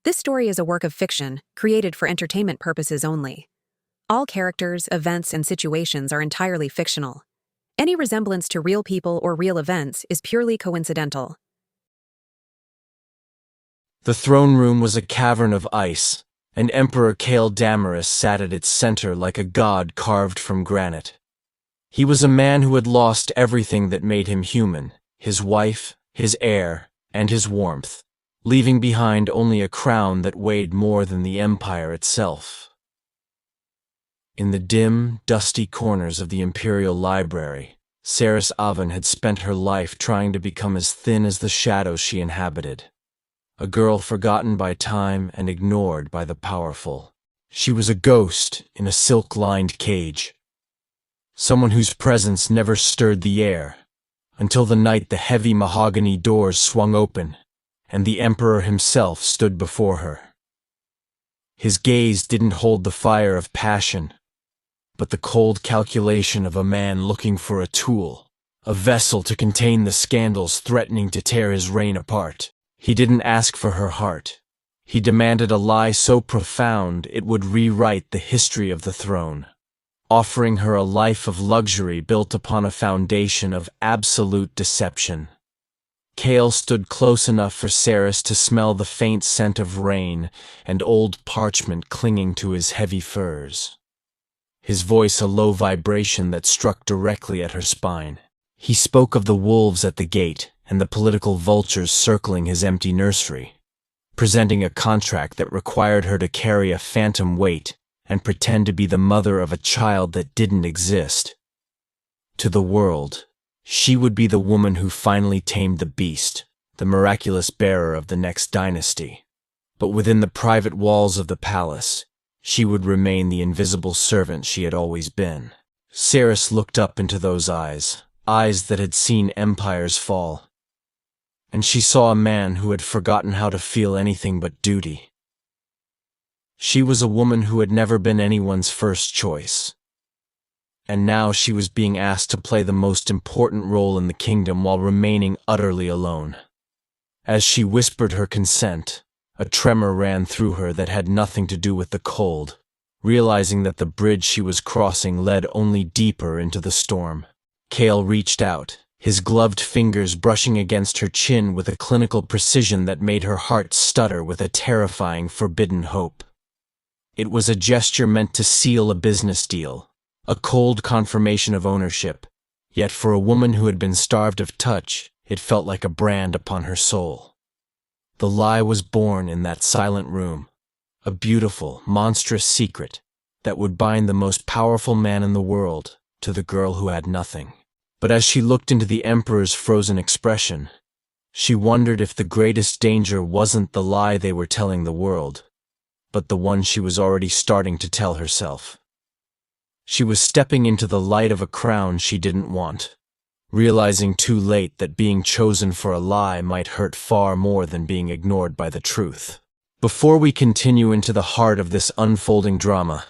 This story is a work of fiction, created for entertainment purposes only. All characters, events, and situations are entirely fictional. Any resemblance to real people or real events is purely coincidental. The throne room was a cavern of ice, and Emperor Kael Damaris sat at its center like a god carved from granite. He was a man who had lost everything that made him human: his wife, his heir, and his warmth, leaving behind only a crown that weighed more than the empire itself. In the dim, dusty corners of the imperial library, Seris Avan had spent her life trying to become as thin as the shadows she inhabited. A girl forgotten by time and ignored by the powerful. She was a ghost in a silk-lined cage. Someone whose presence never stirred the air, until the night the heavy mahogany doors swung open, and the Emperor himself stood before her. His gaze didn't hold the fire of passion, but the cold calculation of a man looking for a tool, a vessel to contain the scandals threatening to tear his reign apart. He didn't ask for her heart. He demanded a lie so profound it would rewrite the history of the throne, offering her a life of luxury built upon a foundation of absolute deception. Kael stood close enough for Seris to smell the faint scent of rain and old parchment clinging to his heavy furs. His voice a low vibration that struck directly at her spine. He spoke of the wolves at the gate and the political vultures circling his empty nursery, presenting a contract that required her to carry a phantom weight and pretend to be the mother of a child that didn't exist. To the world, she would be the woman who finally tamed the beast, the miraculous bearer of the next dynasty. But within the private walls of the palace, she would remain the invisible servant she had always been. Seris looked up into those eyes, eyes that had seen empires fall. And she saw a man who had forgotten how to feel anything but duty. She was a woman who had never been anyone's first choice. And now she was being asked to play the most important role in the kingdom while remaining utterly alone. As she whispered her consent, a tremor ran through her that had nothing to do with the cold, realizing that the bridge she was crossing led only deeper into the storm. Kael reached out, his gloved fingers brushing against her chin with a clinical precision that made her heart stutter with a terrifying, forbidden hope. It was a gesture meant to seal a business deal, a cold confirmation of ownership, yet for a woman who had been starved of touch, it felt like a brand upon her soul. The lie was born in that silent room, a beautiful, monstrous secret that would bind the most powerful man in the world to the girl who had nothing. But as she looked into the Emperor's frozen expression, she wondered if the greatest danger wasn't the lie they were telling the world, but the one she was already starting to tell herself. She was stepping into the light of a crown she didn't want, realizing too late that being chosen for a lie might hurt far more than being ignored by the truth. Before we continue into the heart of this unfolding drama,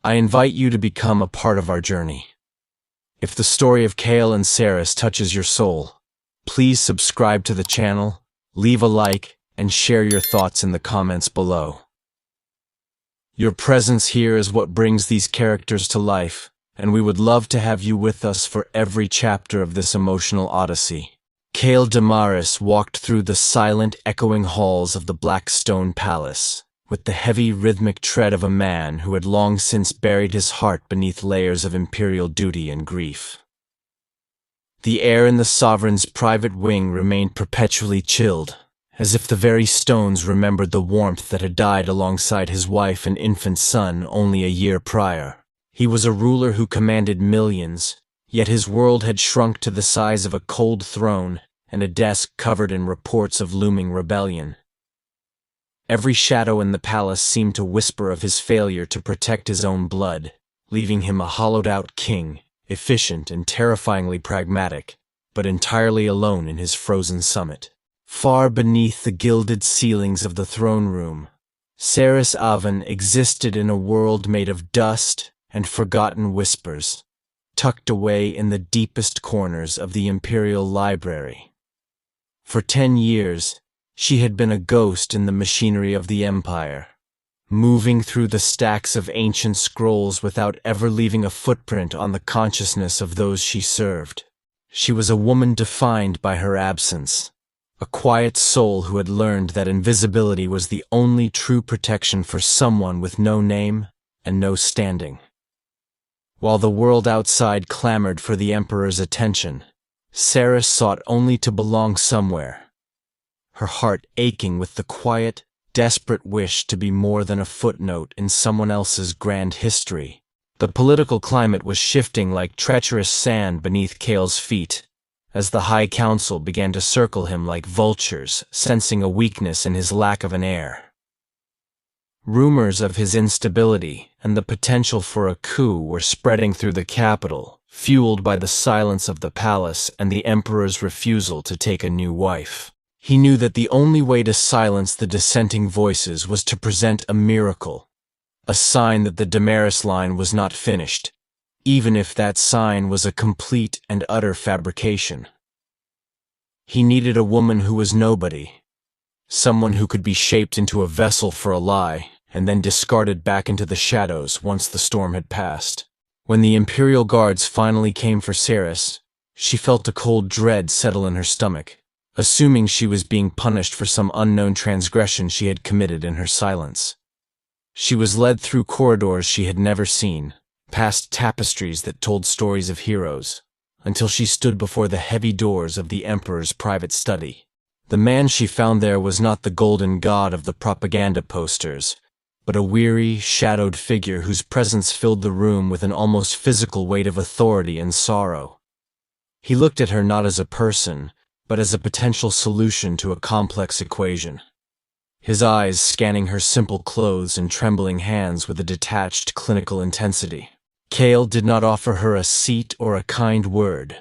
I invite you to become a part of our journey. If the story of Kael and Seris touches your soul, please subscribe to the channel, leave a like, and share your thoughts in the comments below. Your presence here is what brings these characters to life, and we would love to have you with us for every chapter of this emotional odyssey. Kael Damaris walked through the silent, echoing halls of the Black Stone Palace, with the heavy, rhythmic tread of a man who had long since buried his heart beneath layers of imperial duty and grief. The air in the sovereign's private wing remained perpetually chilled, as if the very stones remembered the warmth that had died alongside his wife and infant son only a year prior. He was a ruler who commanded millions, yet his world had shrunk to the size of a cold throne and a desk covered in reports of looming rebellion. Every shadow in the palace seemed to whisper of his failure to protect his own blood, leaving him a hollowed-out king, efficient and terrifyingly pragmatic, but entirely alone in his frozen summit. Far beneath the gilded ceilings of the throne room, Seris Avan existed in a world made of dust and forgotten whispers, tucked away in the deepest corners of the imperial library. For 10 years, She had been a ghost in the machinery of the empire, moving through the stacks of ancient scrolls without ever leaving a footprint on the consciousness of those she served. She was a woman defined by her absence, a quiet soul who had learned that invisibility was the only true protection for someone with no name and no standing. While the world outside clamored for the Emperor's attention, Seris sought only to belong somewhere, her heart aching with the quiet, desperate wish to be more than a footnote in someone else's grand history. The political climate was shifting like treacherous sand beneath Kael's feet, as the High Council began to circle him like vultures, sensing a weakness in his lack of an heir. Rumors of his instability and the potential for a coup were spreading through the capital, fueled by the silence of the palace and the Emperor's refusal to take a new wife. He knew that the only way to silence the dissenting voices was to present a miracle, a sign that the Damaris line was not finished, even if that sign was a complete and utter fabrication. He needed a woman who was nobody, someone who could be shaped into a vessel for a lie and then discarded back into the shadows once the storm had passed. When the Imperial Guards finally came for Seris, she felt a cold dread settle in her stomach, assuming she was being punished for some unknown transgression she had committed in her silence. She was led through corridors she had never seen, past tapestries that told stories of heroes, until she stood before the heavy doors of the Emperor's private study. The man she found there was not the golden god of the propaganda posters, but a weary, shadowed figure whose presence filled the room with an almost physical weight of authority and sorrow. He looked at her not as a person, but as a potential solution to a complex equation. His eyes scanning her simple clothes and trembling hands with a detached clinical intensity. Kael did not offer her a seat or a kind word,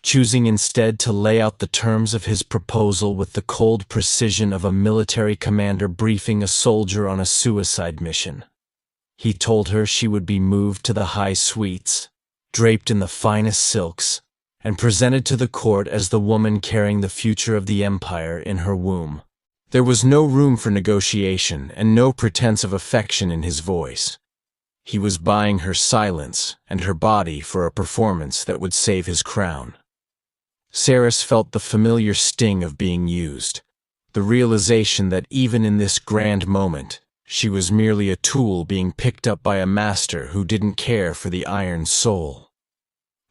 choosing instead to lay out the terms of his proposal with the cold precision of a military commander briefing a soldier on a suicide mission. He told her she would be moved to the high suites, draped in the finest silks, and presented to the court as the woman carrying the future of the empire in her womb. There was no room for negotiation and no pretense of affection in his voice. He was buying her silence and her body for a performance that would save his crown. Seris felt the familiar sting of being used, the realization that even in this grand moment, she was merely a tool being picked up by a master who didn't care for the iron soul.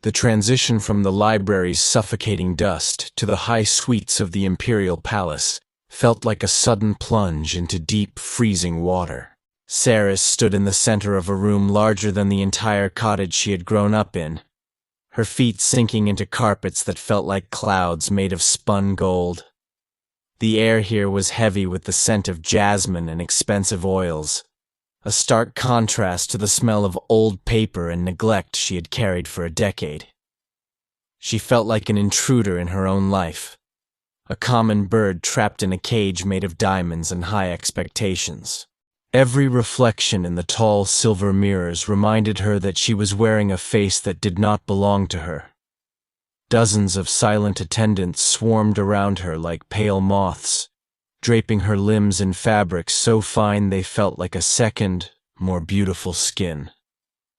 The transition from the library's suffocating dust to the high suites of the imperial palace felt like a sudden plunge into deep, freezing water. Seris stood in the center of a room larger than the entire cottage she had grown up in, her feet sinking into carpets that felt like clouds made of spun gold. The air here was heavy with the scent of jasmine and expensive oils, a stark contrast to the smell of old paper and neglect she had carried for a decade. She felt like an intruder in her own life, a common bird trapped in a cage made of diamonds and high expectations. Every reflection in the tall silver mirrors reminded her that she was wearing a face that did not belong to her. Dozens of silent attendants swarmed around her like pale moths, draping her limbs in fabrics so fine they felt like a second, more beautiful skin.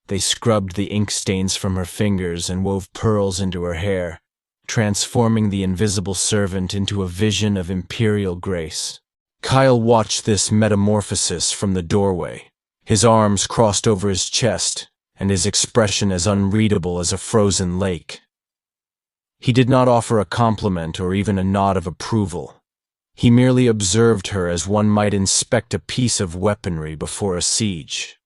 They scrubbed the ink stains from her fingers and wove pearls into her hair, transforming the invisible servant into a vision of imperial grace. Kael watched this metamorphosis from the doorway, his arms crossed over his chest, and his expression as unreadable as a frozen lake. He did not offer a compliment or even a nod of approval. He merely observed her as one might inspect a piece of weaponry before a siege.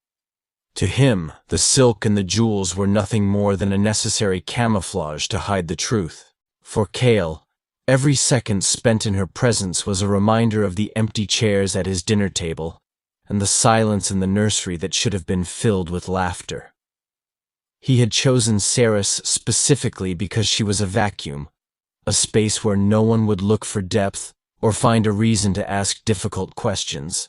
To him, the silk and the jewels were nothing more than a necessary camouflage to hide the truth. For Kael, every second spent in her presence was a reminder of the empty chairs at his dinner table and the silence in the nursery that should have been filled with laughter. He had chosen Seris specifically because she was a vacuum, a space where no one would look for depth or find a reason to ask difficult questions.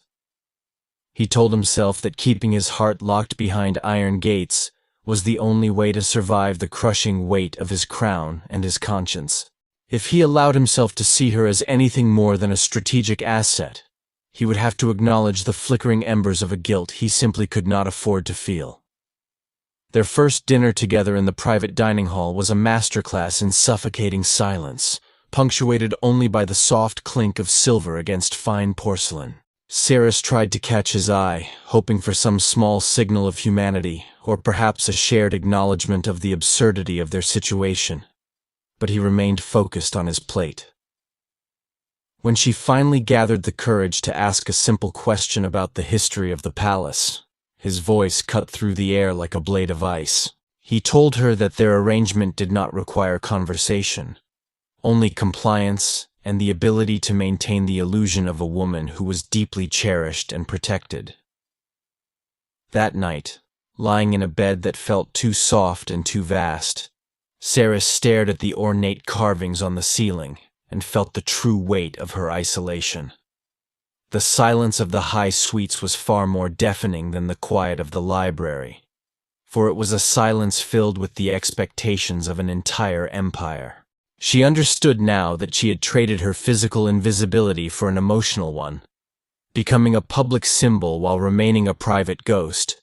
He told himself that keeping his heart locked behind iron gates was the only way to survive the crushing weight of his crown and his conscience. If he allowed himself to see her as anything more than a strategic asset, he would have to acknowledge the flickering embers of a guilt he simply could not afford to feel. Their first dinner together in the private dining hall was a masterclass in suffocating silence, punctuated only by the soft clink of silver against fine porcelain. Seris tried to catch his eye, hoping for some small signal of humanity, or perhaps a shared acknowledgement of the absurdity of their situation. But he remained focused on his plate. When she finally gathered the courage to ask a simple question about the history of the palace, his voice cut through the air like a blade of ice. He told her that their arrangement did not require conversation, only compliance and the ability to maintain the illusion of a woman who was deeply cherished and protected. That night, lying in a bed that felt too soft and too vast, Seris stared at the ornate carvings on the ceiling and felt the true weight of her isolation. The silence of the high suites was far more deafening than the quiet of the library, for it was a silence filled with the expectations of an entire empire. She understood now that she had traded her physical invisibility for an emotional one, becoming a public symbol while remaining a private ghost.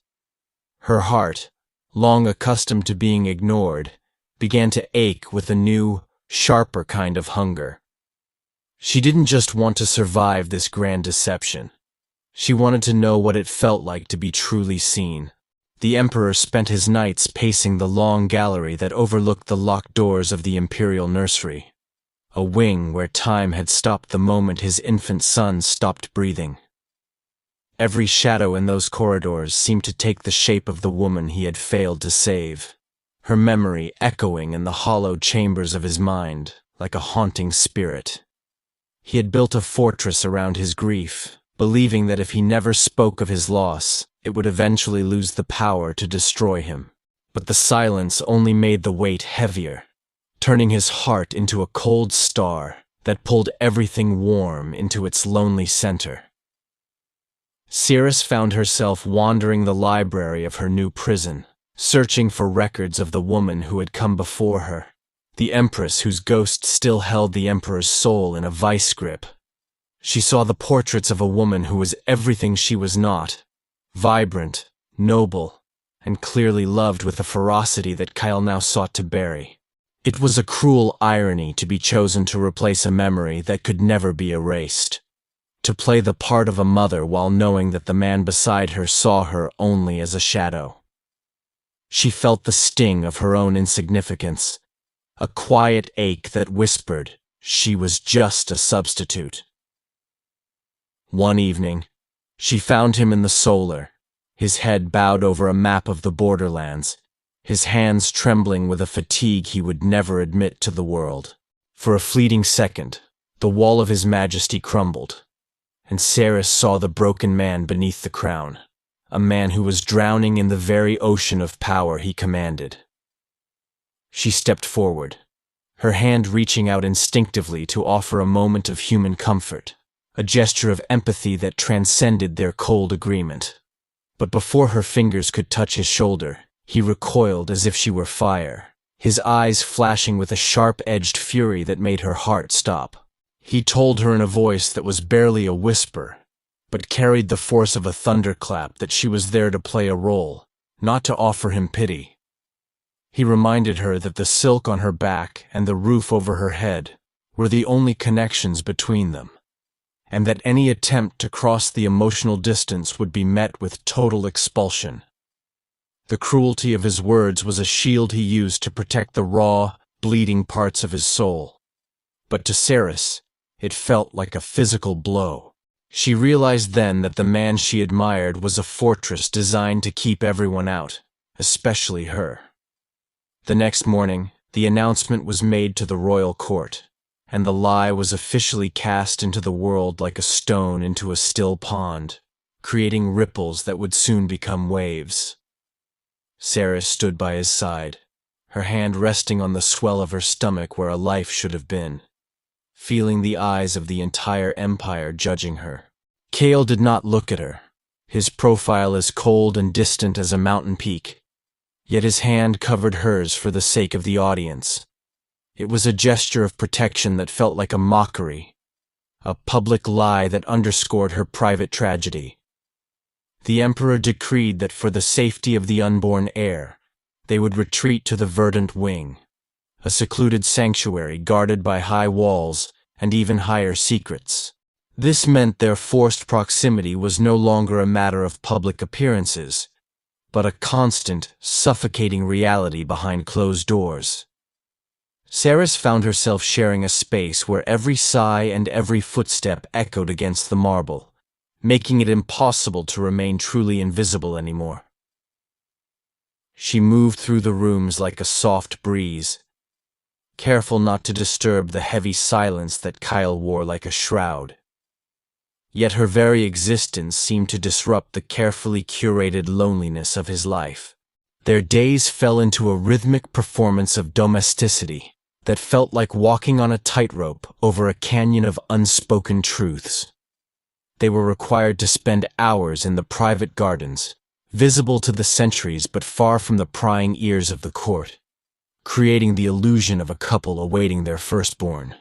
Her heart, long accustomed to being ignored, began to ache with a new, sharper kind of hunger. She didn't just want to survive this grand deception. She wanted to know what it felt like to be truly seen. The Emperor spent his nights pacing the long gallery that overlooked the locked doors of the imperial nursery, a wing where time had stopped the moment his infant son stopped breathing. Every shadow in those corridors seemed to take the shape of the woman he had failed to save, her memory echoing in the hollow chambers of his mind like a haunting spirit. He had built a fortress around his grief, believing that if he never spoke of his loss, it would eventually lose the power to destroy him. But the silence only made the weight heavier, turning his heart into a cold star that pulled everything warm into its lonely center. Seris found herself wandering the library of her new prison, searching for records of the woman who had come before her, the Empress whose ghost still held the Emperor's soul in a vice grip. She saw the portraits of a woman who was everything she was not, vibrant, noble, and clearly loved with a ferocity that Kael now sought to bury. It was a cruel irony to be chosen to replace a memory that could never be erased, to play the part of a mother while knowing that the man beside her saw her only as a shadow. She felt the sting of her own insignificance, a quiet ache that whispered she was just a substitute. One evening, she found him in the solar, his head bowed over a map of the borderlands, his hands trembling with a fatigue he would never admit to the world. For a fleeting second, the wall of his majesty crumbled, and Seris saw the broken man beneath the crown, a man who was drowning in the very ocean of power he commanded. She stepped forward, her hand reaching out instinctively to offer a moment of human comfort, a gesture of empathy that transcended their cold agreement. But before her fingers could touch his shoulder, he recoiled as if she were fire, his eyes flashing with a sharp-edged fury that made her heart stop. He told her in a voice that was barely a whisper, but carried the force of a thunderclap that she was there to play a role, not to offer him pity. He reminded her that the silk on her back and the roof over her head were the only connections between them, and that any attempt to cross the emotional distance would be met with total expulsion. The cruelty of his words was a shield he used to protect the raw, bleeding parts of his soul. But to Seris, it felt like a physical blow. She realized then that the man she admired was a fortress designed to keep everyone out, especially her. The next morning, the announcement was made to the royal court, and the lie was officially cast into the world like a stone into a still pond, creating ripples that would soon become waves. Seris stood by his side, her hand resting on the swell of her stomach where a life should have been, feeling the eyes of the entire empire judging her. Kael did not look at her, his profile as cold and distant as a mountain peak, yet his hand covered hers for the sake of the audience. It was a gesture of protection that felt like a mockery, a public lie that underscored her private tragedy. The emperor decreed that for the safety of the unborn heir, they would retreat to the verdant wing, a secluded sanctuary guarded by high walls and even higher secrets. This meant their forced proximity was no longer a matter of public appearances, but a constant, suffocating reality behind closed doors. Seris found herself sharing a space where every sigh and every footstep echoed against the marble, making it impossible to remain truly invisible anymore. She moved through the rooms like a soft breeze, careful not to disturb the heavy silence that Kael wore like a shroud. Yet her very existence seemed to disrupt the carefully curated loneliness of his life. Their days fell into a rhythmic performance of domesticity that felt like walking on a tightrope over a canyon of unspoken truths. They were required to spend hours in the private gardens, visible to the sentries but far from the prying ears of the court, creating the illusion of a couple awaiting their firstborn.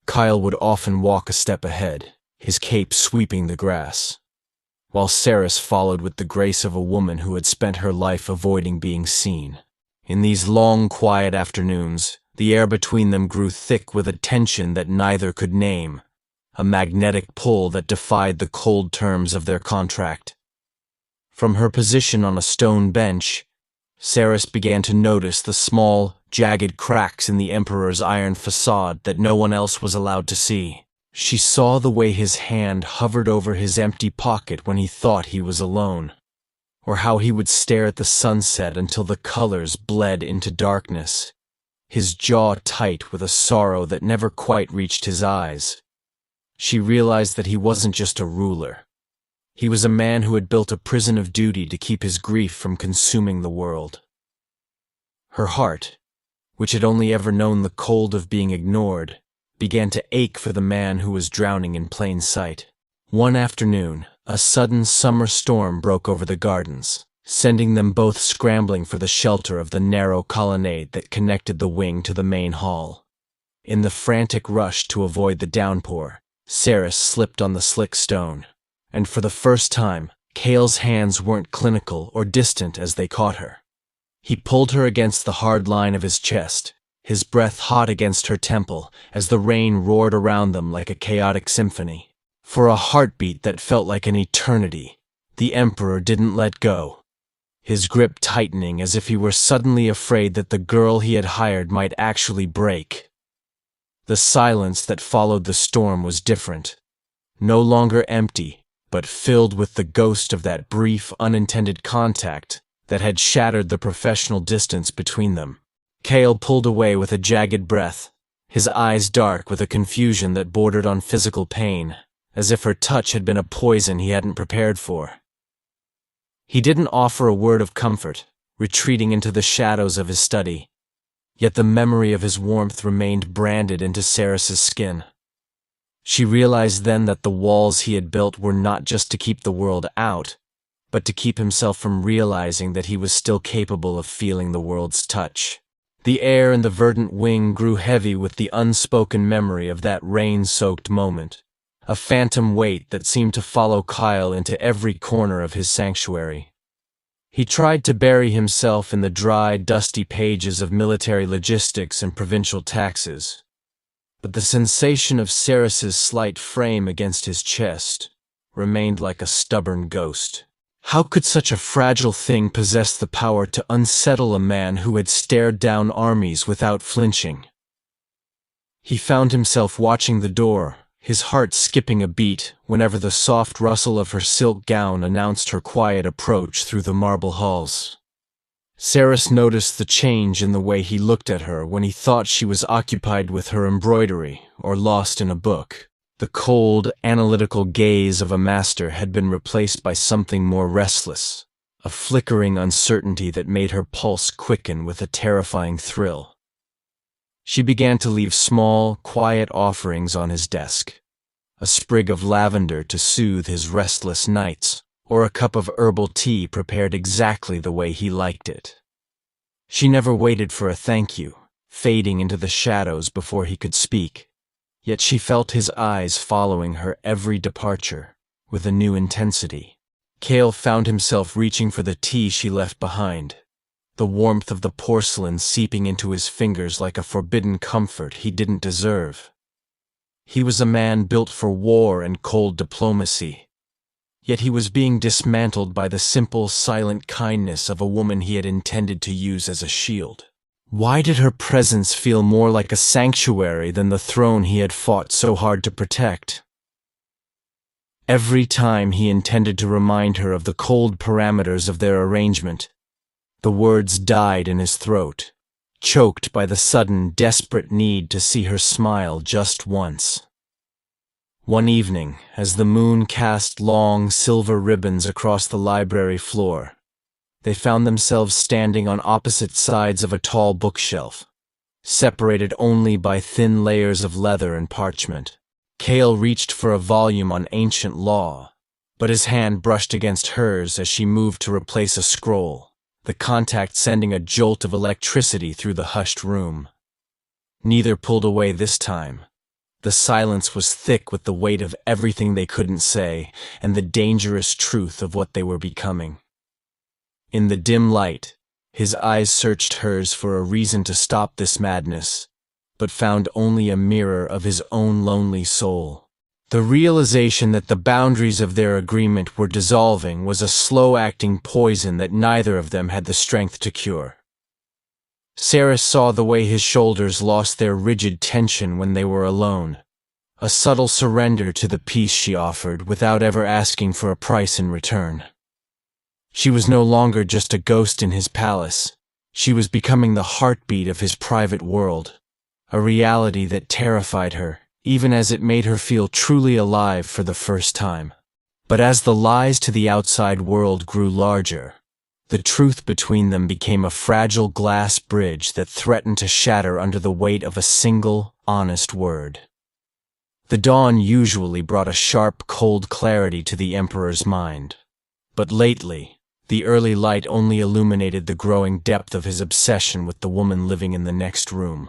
Kael would often walk a step ahead, his cape sweeping the grass, while Seris followed with the grace of a woman who had spent her life avoiding being seen. In these long, quiet afternoons, the air between them grew thick with a tension that neither could name, a magnetic pull that defied the cold terms of their contract. From her position on a stone bench, Seris began to notice the small, jagged cracks in the Emperor's iron facade that no one else was allowed to see. She saw the way his hand hovered over his empty pocket when he thought he was alone, or how he would stare at the sunset until the colors bled into darkness, his jaw tight with a sorrow that never quite reached his eyes. She realized that he wasn't just a ruler. He was a man who had built a prison of duty to keep his grief from consuming the world. Her heart, which had only ever known the cold of being ignored, began to ache for the man who was drowning in plain sight. One afternoon, a sudden summer storm broke over the gardens, sending them both scrambling for the shelter of the narrow colonnade that connected the wing to the main hall. In the frantic rush to avoid the downpour, Seris slipped on the slick stone, and for the first time, Kael's hands weren't clinical or distant as they caught her. He pulled her against the hard line of his chest, his breath hot against her temple as the rain roared around them like a chaotic symphony. For a heartbeat that felt like an eternity, the Emperor didn't let go, his grip tightening as if he were suddenly afraid that the girl he had hired might actually break. The silence that followed the storm was different, no longer empty, but filled with the ghost of that brief, unintended contact that had shattered the professional distance between them. Kael pulled away with a jagged breath, his eyes dark with a confusion that bordered on physical pain, as if her touch had been a poison he hadn't prepared for. He didn't offer a word of comfort, retreating into the shadows of his study, yet the memory of his warmth remained branded into Seris's skin. She realized then that the walls he had built were not just to keep the world out, but to keep himself from realizing that he was still capable of feeling the world's touch. The air in the verdant wing grew heavy with the unspoken memory of that rain-soaked moment, a phantom weight that seemed to follow Kael into every corner of his sanctuary. He tried to bury himself in the dry, dusty pages of military logistics and provincial taxes, but the sensation of Seris's slight frame against his chest remained like a stubborn ghost. How could such a fragile thing possess the power to unsettle a man who had stared down armies without flinching? He found himself watching the door, his heart skipping a beat whenever the soft rustle of her silk gown announced her quiet approach through the marble halls. Seris noticed the change in the way he looked at her when he thought she was occupied with her embroidery or lost in a book. The cold, analytical gaze of a master had been replaced by something more restless, a flickering uncertainty that made her pulse quicken with a terrifying thrill. She began to leave small, quiet offerings on his desk, a sprig of lavender to soothe his restless nights, or a cup of herbal tea prepared exactly the way he liked it. She never waited for a thank you, fading into the shadows before he could speak. Yet she felt his eyes following her every departure, with a new intensity. Kael found himself reaching for the tea she left behind, the warmth of the porcelain seeping into his fingers like a forbidden comfort he didn't deserve. He was a man built for war and cold diplomacy, yet he was being dismantled by the simple, silent kindness of a woman he had intended to use as a shield. Why did her presence feel more like a sanctuary than the throne he had fought so hard to protect? Every time he intended to remind her of the cold parameters of their arrangement, the words died in his throat, choked by the sudden, desperate need to see her smile just once. One evening, as the moon cast long, silver ribbons across the library floor, they found themselves standing on opposite sides of a tall bookshelf, separated only by thin layers of leather and parchment. Kael reached for a volume on ancient law, but his hand brushed against hers as she moved to replace a scroll, the contact sending a jolt of electricity through the hushed room. Neither pulled away this time. The silence was thick with the weight of everything they couldn't say and the dangerous truth of what they were becoming. In the dim light, his eyes searched hers for a reason to stop this madness, but found only a mirror of his own lonely soul. The realization that the boundaries of their agreement were dissolving was a slow-acting poison that neither of them had the strength to cure. Seris saw the way his shoulders lost their rigid tension when they were alone, a subtle surrender to the peace she offered without ever asking for a price in return. She was no longer just a ghost in his palace. She was becoming the heartbeat of his private world, a reality that terrified her, even as it made her feel truly alive for the first time. But as the lies to the outside world grew larger, the truth between them became a fragile glass bridge that threatened to shatter under the weight of a single, honest word. The dawn usually brought a sharp, cold clarity to the Emperor's mind, but lately, the early light only illuminated the growing depth of his obsession with the woman living in the next room.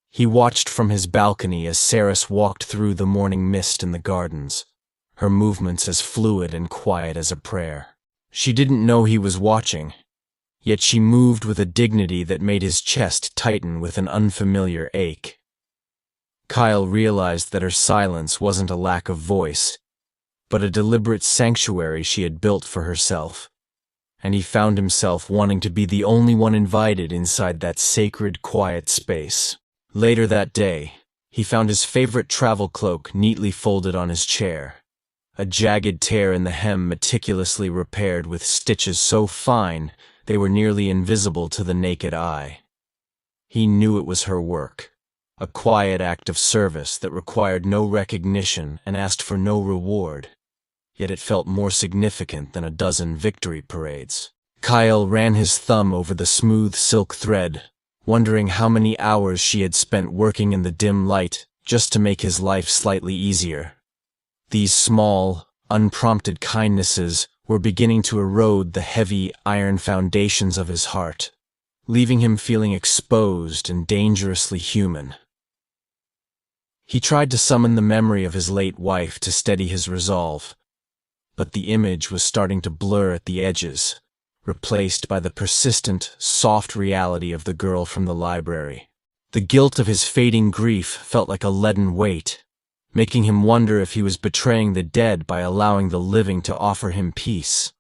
He watched from his balcony as Seris walked through the morning mist in the gardens, her movements as fluid and quiet as a prayer. She didn't know he was watching, yet she moved with a dignity that made his chest tighten with an unfamiliar ache. Kael realized that her silence wasn't a lack of voice, but a deliberate sanctuary she had built for herself, and he found himself wanting to be the only one invited inside that sacred, quiet space. Later that day, he found his favorite travel cloak neatly folded on his chair, a jagged tear in the hem meticulously repaired with stitches so fine they were nearly invisible to the naked eye. He knew it was her work, a quiet act of service that required no recognition and asked for no reward, yet it felt more significant than a dozen victory parades. Kael ran his thumb over the smooth silk thread, wondering how many hours she had spent working in the dim light just to make his life slightly easier. These small, unprompted kindnesses were beginning to erode the heavy, iron foundations of his heart, leaving him feeling exposed and dangerously human. He tried to summon the memory of his late wife to steady his resolve, but the image was starting to blur at the edges, replaced by the persistent, soft reality of the girl from the library. The guilt of his fading grief felt like a leaden weight, making him wonder if he was betraying the dead by allowing the living to offer him peace.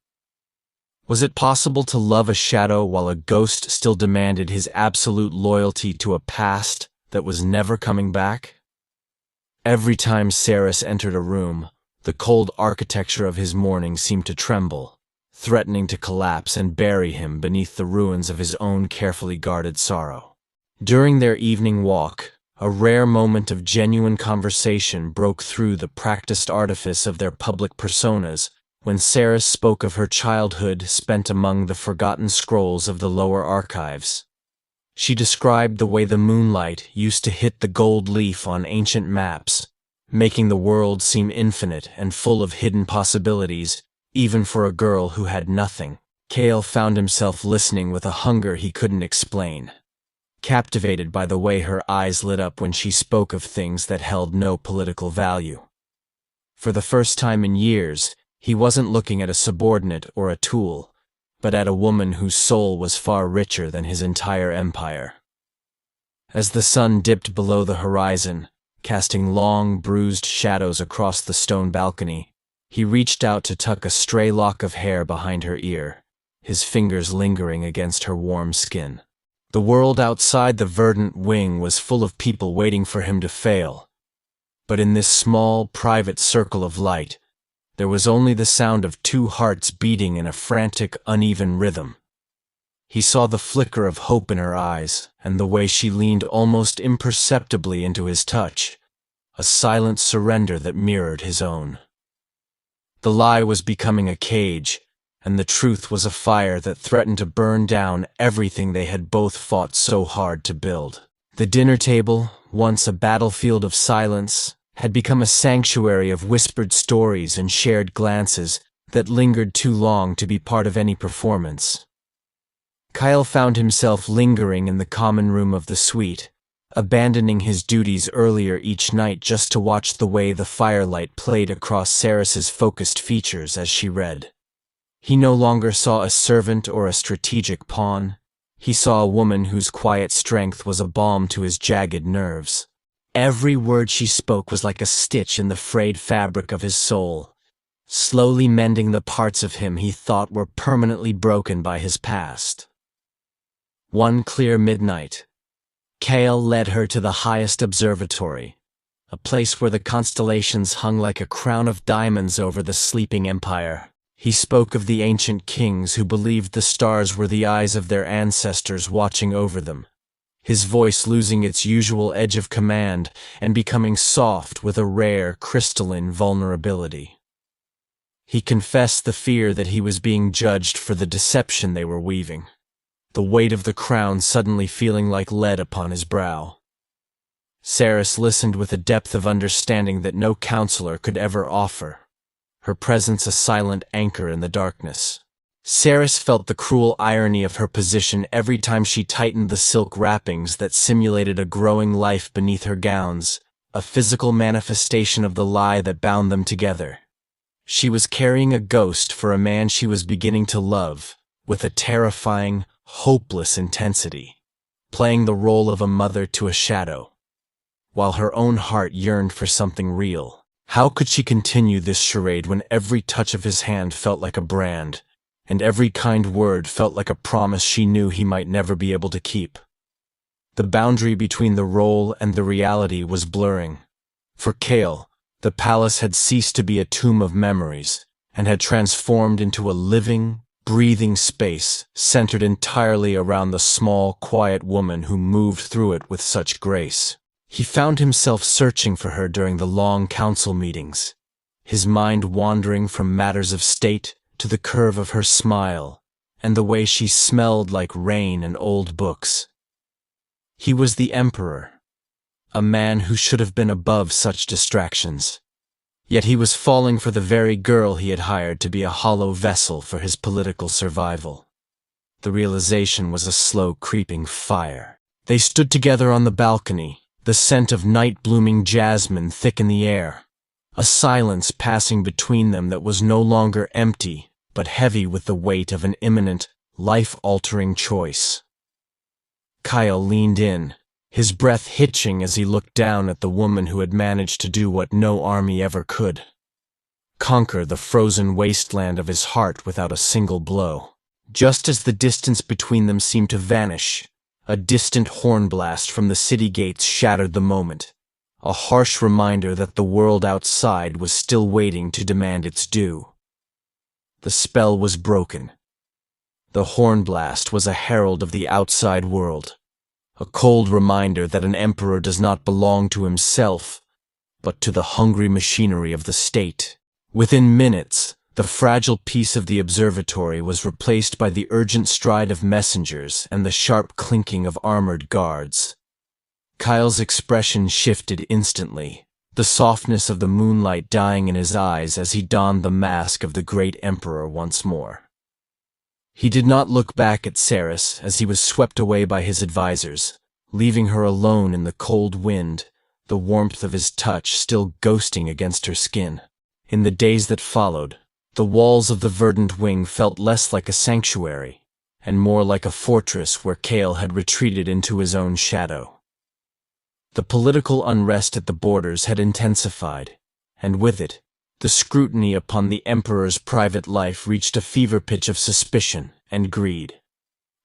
Was it possible to love a shadow while a ghost still demanded his absolute loyalty to a past that was never coming back? Every time Seris entered a room, the cold architecture of his morning seemed to tremble, threatening to collapse and bury him beneath the ruins of his own carefully guarded sorrow. During their evening walk, a rare moment of genuine conversation broke through the practiced artifice of their public personas when Seris spoke of her childhood spent among the forgotten scrolls of the lower archives. She described the way the moonlight used to hit the gold leaf on ancient maps, making the world seem infinite and full of hidden possibilities, even for a girl who had nothing. Kael found himself listening with a hunger he couldn't explain. captivated by the way her eyes lit up when she spoke of things that held no political value. For the first time in years, he wasn't looking at a subordinate or a tool, but at a woman whose soul was far richer than his entire empire. As the sun dipped below the horizon, casting long, bruised shadows across the stone balcony, he reached out to tuck a stray lock of hair behind her ear, his fingers lingering against her warm skin. The world outside the verdant wing was full of people waiting for him to fail, but in this small, private circle of light, there was only the sound of two hearts beating in a frantic, uneven rhythm. He saw the flicker of hope in her eyes, and the way she leaned almost imperceptibly into his touch, a silent surrender that mirrored his own. The lie was becoming a cage, and the truth was a fire that threatened to burn down everything they had both fought so hard to build. The dinner table, once a battlefield of silence, had become a sanctuary of whispered stories and shared glances that lingered too long to be part of any performance. Kael found himself lingering in the common room of the suite, abandoning his duties earlier each night just to watch the way the firelight played across Seris's focused features as she read. He no longer saw a servant or a strategic pawn. He saw a woman whose quiet strength was a balm to his jagged nerves. Every word she spoke was like a stitch in the frayed fabric of his soul, slowly mending the parts of him he thought were permanently broken by his past. One clear midnight, Kael led her to the highest observatory, a place where the constellations hung like a crown of diamonds over the sleeping empire. He spoke of the ancient kings who believed the stars were the eyes of their ancestors watching over them, his voice losing its usual edge of command and becoming soft with a rare, crystalline vulnerability. He confessed the fear that he was being judged for the deception they were weaving, the weight of the crown suddenly feeling like lead upon his brow. Seris listened with a depth of understanding that no counselor could ever offer, her presence a silent anchor in the darkness. Seris felt the cruel irony of her position every time she tightened the silk wrappings that simulated a growing life beneath her gowns, a physical manifestation of the lie that bound them together. She was carrying a ghost for a man she was beginning to love, with a terrifying, hopeless intensity, playing the role of a mother to a shadow, while her own heart yearned for something real. How could she continue this charade when every touch of his hand felt like a brand, and every kind word felt like a promise she knew he might never be able to keep? The boundary between the role and the reality was blurring. For Kael, the palace had ceased to be a tomb of memories, and had transformed into a living, breathing space centered entirely around the small, quiet woman who moved through it with such grace. He found himself searching for her during the long council meetings, his mind wandering from matters of state to the curve of her smile and the way she smelled like rain and old books. He was the emperor, a man who should have been above such distractions. Yet he was falling for the very girl he had hired to be a hollow vessel for his political survival. The realization was a slow creeping fire. They stood together on the balcony, the scent of night-blooming jasmine thick in the air, a silence passing between them that was no longer empty, but heavy with the weight of an imminent, life-altering choice. Kael leaned in, his breath hitching as he looked down at the woman who had managed to do what no army ever could: conquer the frozen wasteland of his heart without a single blow. Just as the distance between them seemed to vanish, a distant horn blast from the city gates shattered the moment, a harsh reminder that the world outside was still waiting to demand its due. The spell was broken. The horn blast was a herald of the outside world, a cold reminder that an emperor does not belong to himself, but to the hungry machinery of the state. Within minutes, the fragile peace of the observatory was replaced by the urgent stride of messengers and the sharp clinking of armored guards. Kael's expression shifted instantly, the softness of the moonlight dying in his eyes as he donned the mask of the great emperor once more. He did not look back at Seris as he was swept away by his advisors, leaving her alone in the cold wind, the warmth of his touch still ghosting against her skin. In the days that followed, the walls of the verdant wing felt less like a sanctuary, and more like a fortress where Kael had retreated into his own shadow. The political unrest at the borders had intensified, and with it, the scrutiny upon the Emperor's private life reached a fever pitch of suspicion and greed.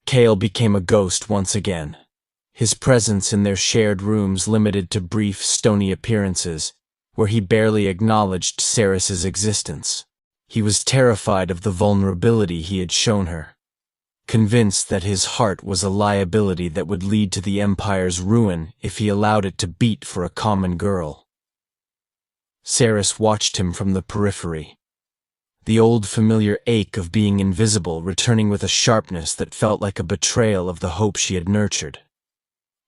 Kael became a ghost once again, his presence in their shared rooms limited to brief, stony appearances, where he barely acknowledged Seris's existence. He was terrified of the vulnerability he had shown her, convinced that his heart was a liability that would lead to the Empire's ruin if he allowed it to beat for a common girl. Seris watched him from the periphery, the old familiar ache of being invisible returning with a sharpness that felt like a betrayal of the hope she had nurtured.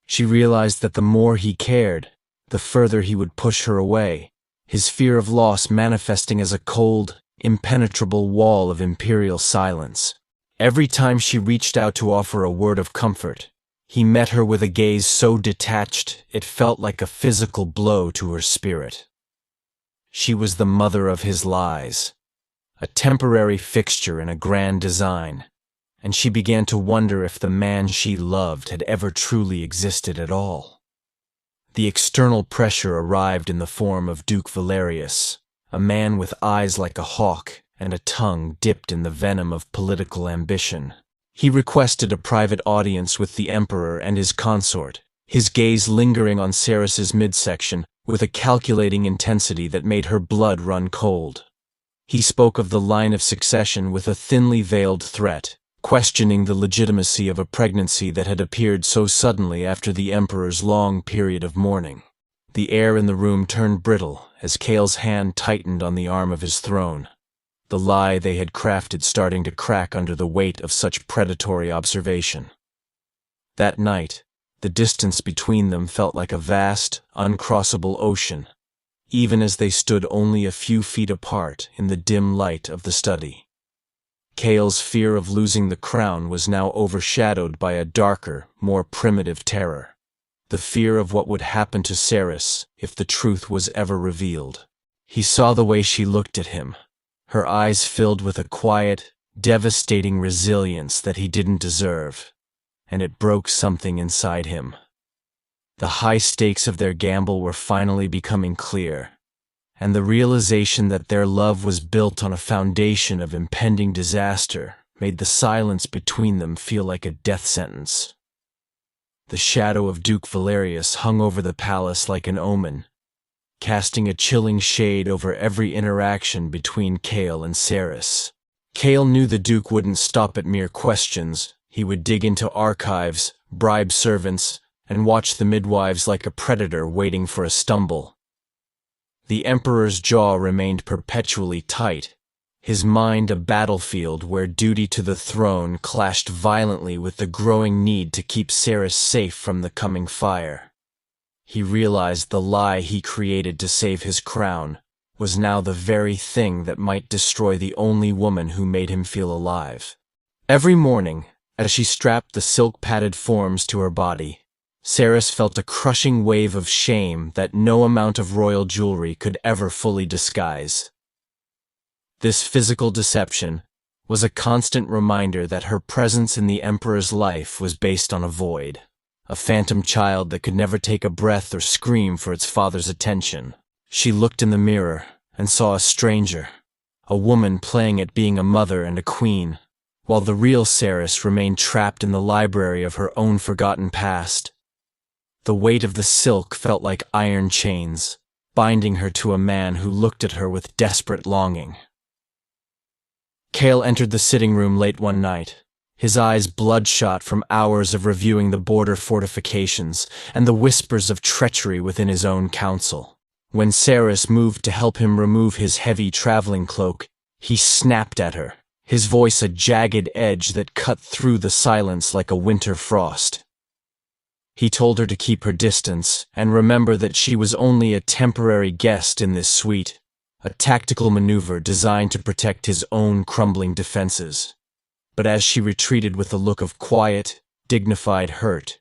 She realized that the more he cared, the further he would push her away, his fear of loss manifesting as a cold, impenetrable wall of imperial silence. Every time she reached out to offer a word of comfort, he met her with a gaze so detached it felt like a physical blow to her spirit. She was the mother of his lies, a temporary fixture in a grand design, and she began to wonder if the man she loved had ever truly existed at all. The external pressure arrived in the form of Duke Valerius, a man with eyes like a hawk and a tongue dipped in the venom of political ambition. He requested a private audience with the Emperor and his consort, his gaze lingering on Seris's midsection with a calculating intensity that made her blood run cold. He spoke of the line of succession with a thinly veiled threat, questioning the legitimacy of a pregnancy that had appeared so suddenly after the Emperor's long period of mourning. The air in the room turned brittle as Kael's hand tightened on the arm of his throne, the lie they had crafted starting to crack under the weight of such predatory observation. That night, the distance between them felt like a vast, uncrossable ocean, even as they stood only a few feet apart in the dim light of the study. Kael's fear of losing the crown was now overshadowed by a darker, more primitive terror, the fear of what would happen to Seris if the truth was ever revealed. He saw the way she looked at him, her eyes filled with a quiet, devastating resilience that he didn't deserve, and it broke something inside him. The high stakes of their gamble were finally becoming clear, and the realization that their love was built on a foundation of impending disaster made the silence between them feel like a death sentence. The shadow of Duke Valerius hung over the palace like an omen, casting a chilling shade over every interaction between Kael and Seris. Kael knew the Duke wouldn't stop at mere questions. He would dig into archives, bribe servants, and watch the midwives like a predator waiting for a stumble. The Emperor's jaw remained perpetually tight, his mind a battlefield where duty to the throne clashed violently with the growing need to keep Seris safe from the coming fire. He realized the lie he created to save his crown was now the very thing that might destroy the only woman who made him feel alive. Every morning, as she strapped the silk-padded forms to her body, Seris felt a crushing wave of shame that no amount of royal jewelry could ever fully disguise. This physical deception was a constant reminder that her presence in the Emperor's life was based on a void, a phantom child that could never take a breath or scream for its father's attention. She looked in the mirror and saw a stranger, a woman playing at being a mother and a queen, while the real Seris remained trapped in the library of her own forgotten past. The weight of the silk felt like iron chains, binding her to a man who looked at her with desperate longing. Kael entered the sitting room late one night, his eyes bloodshot from hours of reviewing the border fortifications and the whispers of treachery within his own council. When Seris moved to help him remove his heavy traveling cloak, he snapped at her, his voice a jagged edge that cut through the silence like a winter frost. He told her to keep her distance and remember that she was only a temporary guest in this suite, a tactical maneuver designed to protect his own crumbling defenses. But as she retreated with a look of quiet, dignified hurt,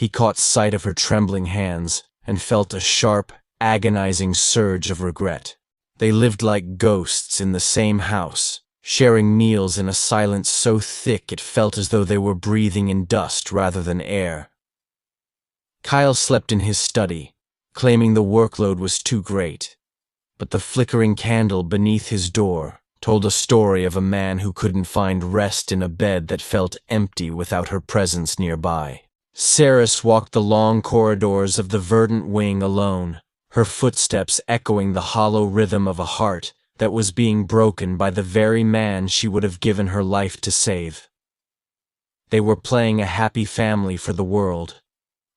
He caught sight of her trembling hands and felt a sharp, agonizing surge of regret. They lived like ghosts in the same house, sharing meals in a silence so thick it felt as though they were breathing in dust rather than air. Kael slept in his study, claiming the workload was too great. But the flickering candle beneath his door told a story of a man who couldn't find rest in a bed that felt empty without her presence nearby. Seris walked the long corridors of the verdant wing alone, her footsteps echoing the hollow rhythm of a heart that was being broken by the very man she would have given her life to save. They were playing a happy family for the world,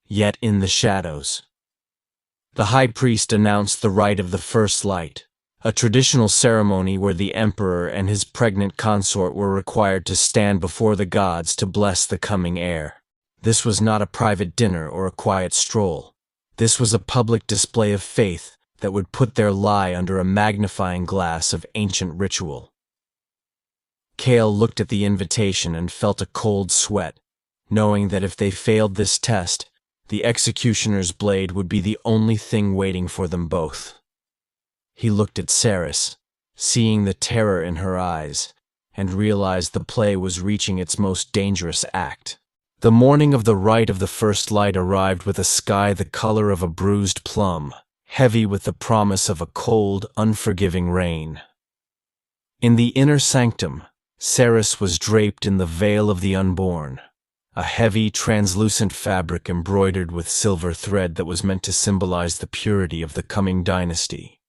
yet in the shadows. The high priest announced the rite of the first light, a traditional ceremony where the emperor and his pregnant consort were required to stand before the gods to bless the coming heir. This was not a private dinner or a quiet stroll. This was a public display of faith that would put their lie under a magnifying glass of ancient ritual. Kael looked at the invitation and felt a cold sweat, knowing that if they failed this test, the executioner's blade would be the only thing waiting for them both. He looked at Seris, seeing the terror in her eyes, and realized the play was reaching its most dangerous act. The morning of the rite of the first light arrived with a sky the color of a bruised plum, heavy with the promise of a cold, unforgiving rain. In the inner sanctum, Seris was draped in the veil of the unborn, a heavy, translucent fabric embroidered with silver thread that was meant to symbolize the purity of the coming dynasty.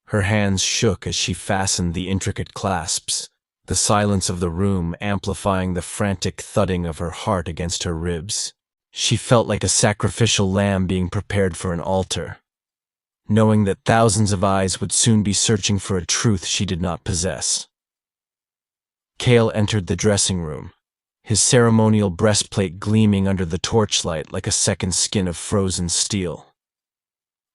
Her hands shook as she fastened the intricate clasps, the silence of the room amplifying the frantic thudding of her heart against her ribs. She felt like a sacrificial lamb being prepared for an altar, knowing that thousands of eyes would soon be searching for a truth she did not possess. Kael entered the dressing room, his ceremonial breastplate gleaming under the torchlight like a second skin of frozen steel.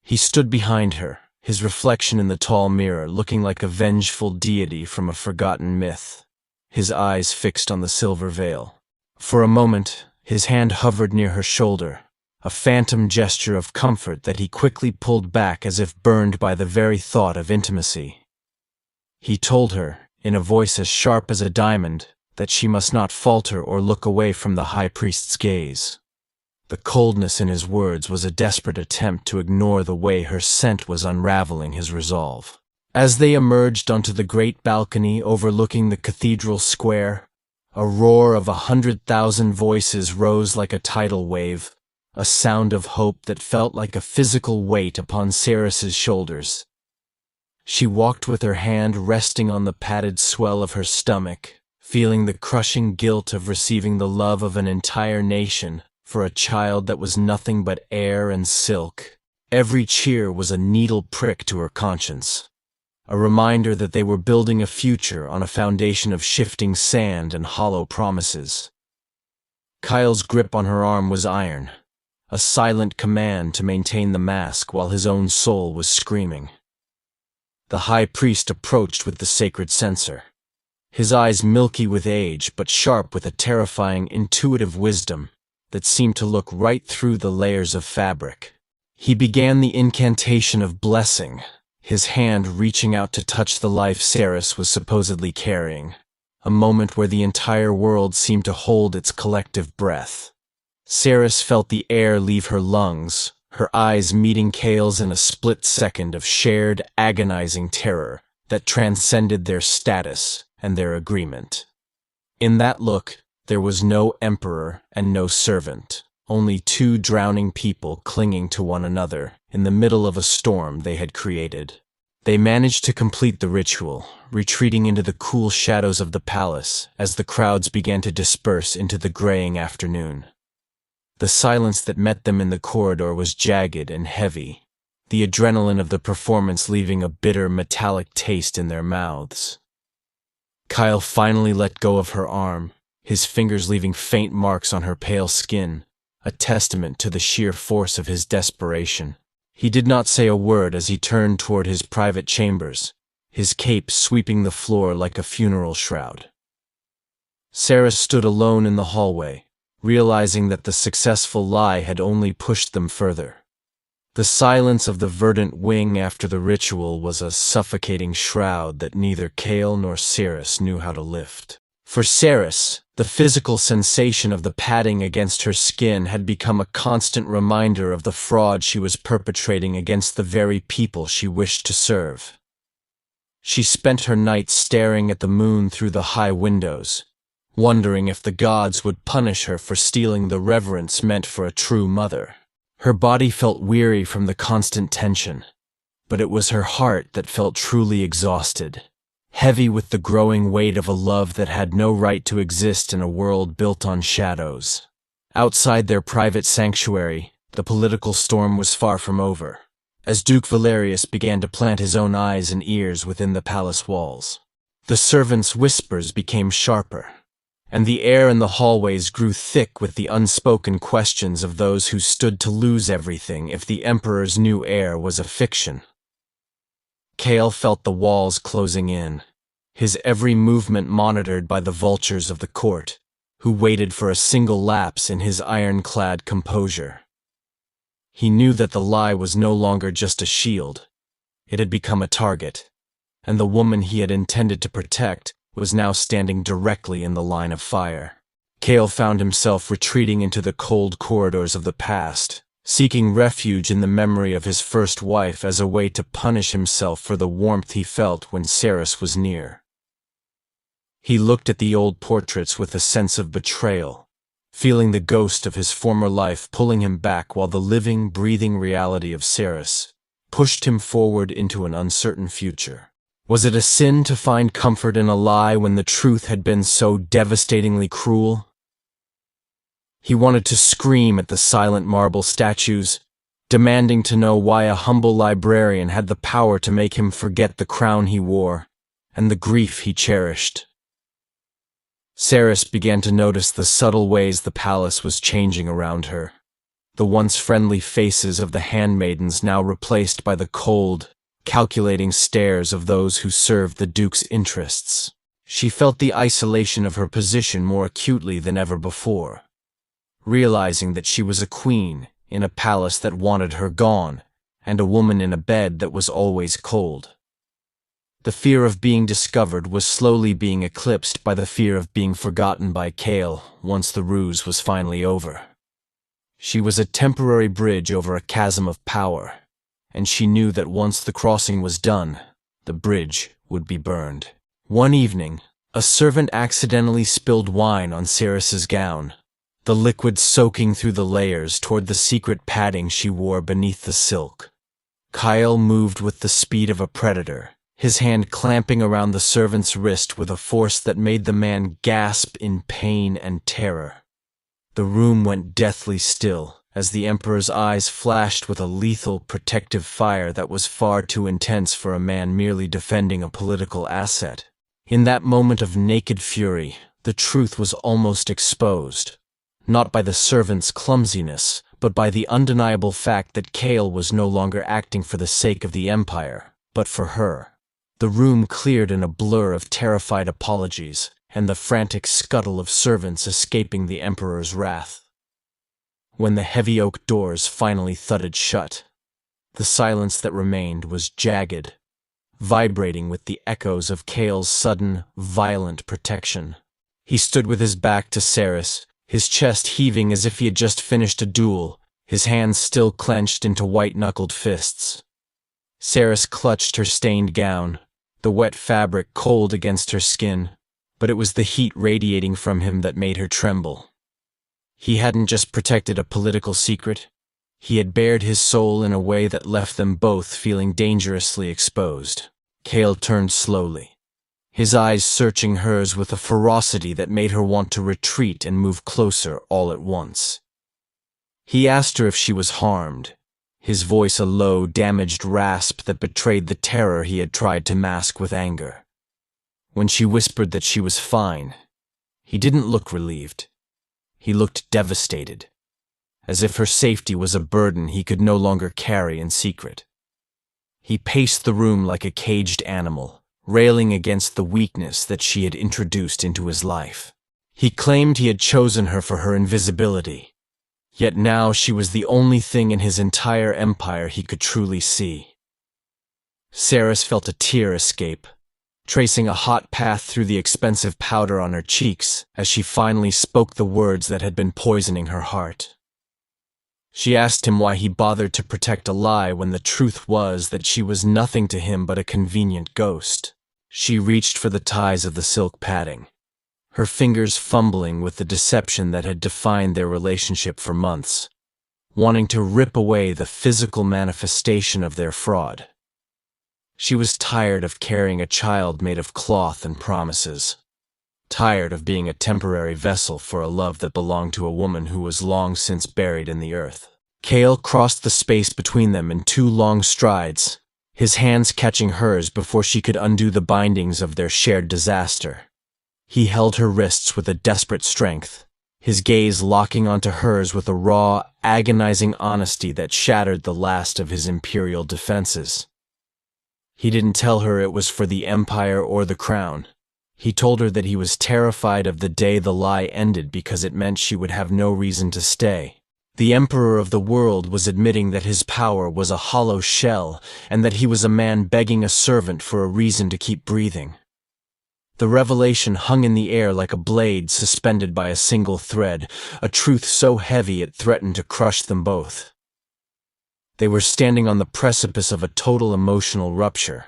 He stood behind her, his reflection in the tall mirror looking like a vengeful deity from a forgotten myth, his eyes fixed on the silver veil. For a moment, his hand hovered near her shoulder, a phantom gesture of comfort that he quickly pulled back as if burned by the very thought of intimacy. He told her, in a voice as sharp as a diamond, that she must not falter or look away from the high priest's gaze. The coldness in his words was a desperate attempt to ignore the way her scent was unraveling his resolve. As they emerged onto the great balcony overlooking the cathedral square, a roar of 100,000 voices rose like a tidal wave, a sound of hope that felt like a physical weight upon Seris's shoulders. She walked with her hand resting on the padded swell of her stomach, feeling the crushing guilt of receiving the love of an entire nation for a child that was nothing but air and silk. Every cheer was a needle prick to her conscience, a reminder that they were building a future on a foundation of shifting sand and hollow promises. Kael's grip on her arm was iron, a silent command to maintain the mask while his own soul was screaming. The high priest approached with the sacred censer, his eyes milky with age but sharp with a terrifying, intuitive wisdom that seemed to look right through the layers of fabric. He began the incantation of blessing, his hand reaching out to touch the life Seris was supposedly carrying, a moment where the entire world seemed to hold its collective breath. Seris felt the air leave her lungs, her eyes meeting Kael's in a split second of shared, agonizing terror that transcended their status and their agreement. In that look, there was no emperor and no servant, only two drowning people clinging to one another in the middle of a storm they had created. They managed to complete the ritual, retreating into the cool shadows of the palace as the crowds began to disperse into the graying afternoon. The silence that met them in the corridor was jagged and heavy, the adrenaline of the performance leaving a bitter, metallic taste in their mouths. Kael finally let go of her arm, his fingers leaving faint marks on her pale skin, a testament to the sheer force of his desperation. He did not say a word as he turned toward his private chambers, his cape sweeping the floor like a funeral shroud. Seris stood alone in the hallway, realizing that the successful lie had only pushed them further. The silence of the verdant wing after the ritual was a suffocating shroud that neither Kael nor Seris knew how to lift. For Seris, the physical sensation of the padding against her skin had become a constant reminder of the fraud she was perpetrating against the very people she wished to serve. She spent her nights staring at the moon through the high windows, wondering if the gods would punish her for stealing the reverence meant for a true mother. Her body felt weary from the constant tension, but it was her heart that felt truly exhausted, heavy with the growing weight of a love that had no right to exist in a world built on shadows. Outside their private sanctuary, the political storm was far from over, as Duke Valerius began to plant his own eyes and ears within the palace walls. The servants' whispers became sharper, and the air in the hallways grew thick with the unspoken questions of those who stood to lose everything if the Emperor's new heir was a fiction. Kael felt the walls closing in, his every movement monitored by the vultures of the court, who waited for a single lapse in his ironclad composure. He knew that the lie was no longer just a shield. It had become a target, and the woman he had intended to protect was now standing directly in the line of fire. Kael found himself retreating into the cold corridors of the past, seeking refuge in the memory of his first wife as a way to punish himself for the warmth he felt when Seris was near. He looked at the old portraits with a sense of betrayal, feeling the ghost of his former life pulling him back while the living, breathing reality of Seris pushed him forward into an uncertain future. Was it a sin to find comfort in a lie when the truth had been so devastatingly cruel? He wanted to scream at the silent marble statues, demanding to know why a humble librarian had the power to make him forget the crown he wore and the grief he cherished. Seris began to notice the subtle ways the palace was changing around her, the once friendly faces of the handmaidens now replaced by the cold, calculating stares of those who served the Duke's interests. She felt the isolation of her position more acutely than ever before, realizing that she was a queen in a palace that wanted her gone, and a woman in a bed that was always cold. The fear of being discovered was slowly being eclipsed by the fear of being forgotten by Kael once the ruse was finally over. She was a temporary bridge over a chasm of power, and she knew that once the crossing was done, the bridge would be burned. One evening, a servant accidentally spilled wine on Seris's gown, the liquid soaking through the layers toward the secret padding she wore beneath the silk. Kael moved with the speed of a predator, his hand clamping around the servant's wrist with a force that made the man gasp in pain and terror. The room went deathly still, as the Emperor's eyes flashed with a lethal protective fire that was far too intense for a man merely defending a political asset. In that moment of naked fury, the truth was almost exposed, not by the servant's clumsiness, but by the undeniable fact that Kael was no longer acting for the sake of the Empire, but for her. The room cleared in a blur of terrified apologies, and the frantic scuttle of servants escaping the Emperor's wrath. When the heavy oak doors finally thudded shut, the silence that remained was jagged, vibrating with the echoes of Kael's sudden, violent protection. He stood with his back to Seris, his chest heaving as if he had just finished a duel, his hands still clenched into white-knuckled fists. Seris clutched her stained gown, the wet fabric cold against her skin, but it was the heat radiating from him that made her tremble. He hadn't just protected a political secret, he had bared his soul in a way that left them both feeling dangerously exposed. Kael turned slowly, his eyes searching hers with a ferocity that made her want to retreat and move closer all at once. He asked her if she was harmed, his voice a low, damaged rasp that betrayed the terror he had tried to mask with anger. When she whispered that she was fine, he didn't look relieved. He looked devastated, as if her safety was a burden he could no longer carry in secret. He paced the room like a caged animal, railing against the weakness that she had introduced into his life. He claimed he had chosen her for her invisibility, yet now she was the only thing in his entire empire he could truly see. Seris felt a tear escape, tracing a hot path through the expensive powder on her cheeks as she finally spoke the words that had been poisoning her heart. She asked him why he bothered to protect a lie when the truth was that she was nothing to him but a convenient ghost. She reached for the ties of the silk padding, her fingers fumbling with the deception that had defined their relationship for months, wanting to rip away the physical manifestation of their fraud. She was tired of carrying a child made of cloth and promises, tired of being a temporary vessel for a love that belonged to a woman who was long since buried in the earth. Kael crossed the space between them in 2 long strides, his hands catching hers before she could undo the bindings of their shared disaster. He held her wrists with a desperate strength, his gaze locking onto hers with a raw, agonizing honesty that shattered the last of his imperial defenses. He didn't tell her it was for the empire or the crown. He told her that he was terrified of the day the lie ended because it meant she would have no reason to stay. The emperor of the world was admitting that his power was a hollow shell and that he was a man begging a servant for a reason to keep breathing. The revelation hung in the air like a blade suspended by a single thread, a truth so heavy it threatened to crush them both. They were standing on the precipice of a total emotional rupture,